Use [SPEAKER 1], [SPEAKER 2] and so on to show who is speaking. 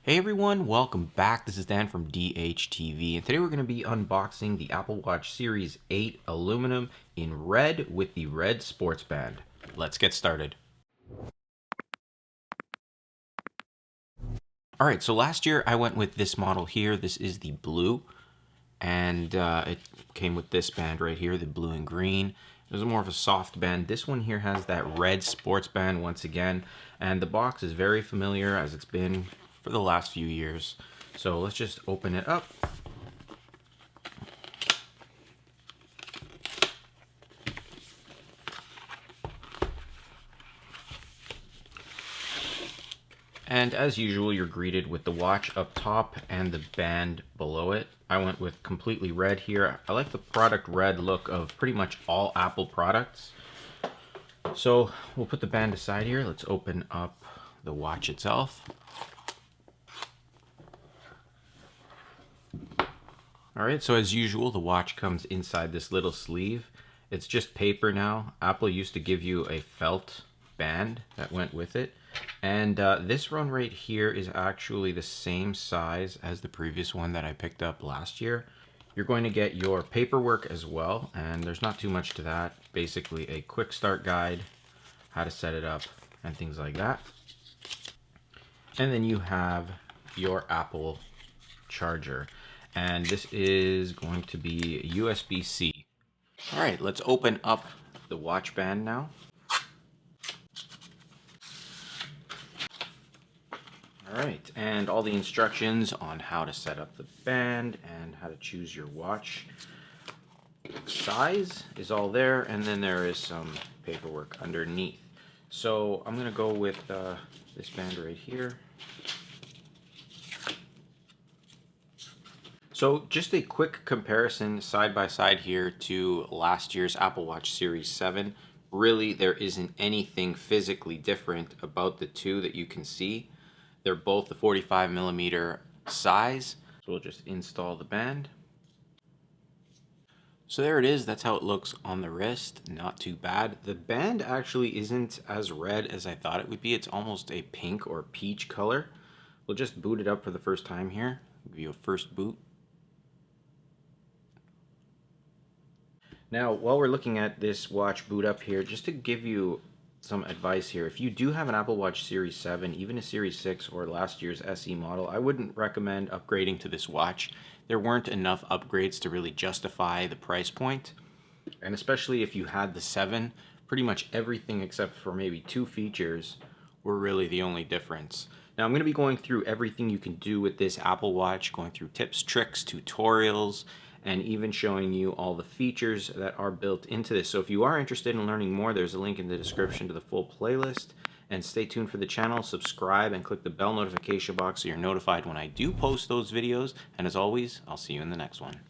[SPEAKER 1] Hey everyone, welcome back. This is Dan from DHTV, and today we're going to be unboxing the Apple Watch Series 8 aluminum in red with the red sports band. Let's get started. Alright, so last year I went with this model here. This is the blue, and it came with this band right here, the blue and green. It was more of a soft band. This one here has that red sports band once again, and the box is very familiar as it's been for the last few years. So let's just open it up. And as usual, you're greeted with the watch up top and the band below it. I went with completely red here. I like the product red look of pretty much all Apple products. So we'll put the band aside here. Let's open up the watch itself. Alright, so as usual, the watch comes inside this little sleeve. It's just paper now. Apple used to give you a felt band that went with it. And this one right here is actually the same size as the previous one that I picked up last year. You're going to get your paperwork as well, and there's not too much to that. Basically a quick start guide, how to set it up, and things like that. And then you have your Apple charger. And this is going to be USB-C. All right, let's open up the watch band now. All right, and all the instructions on how to set up the band and how to choose your watch size is all there, and then there is some paperwork underneath. So I'm gonna go with this band right here. So just a quick comparison side by side here to last year's Apple Watch Series 7. Really, there isn't anything physically different about the two that you can see. They're both the 45mm size. So we'll just install the band. So there it is. That's how it looks on the wrist. Not too bad. The band actually isn't as red as I thought it would be. It's almost a pink or peach color. We'll just boot it up for the first time here. Give you a first boot. Now, while we're looking at this watch boot up here, just to give you some advice here, if you do have an Apple Watch Series 7, even a Series 6 or last year's SE model, I wouldn't recommend upgrading to this watch. There weren't enough upgrades to really justify the price point. And especially if you had the 7, pretty much everything except for maybe 2 features were really the only difference. Now I'm going to be going through everything you can do with this Apple Watch, going through tips, tricks, tutorials, and even showing you all the features that are built into this. So if you are interested in learning more, there's a link in the description to the full playlist. And stay tuned for the channel, subscribe, and click the bell notification box so you're notified when I do post those videos. And as always, I'll see you in the next one.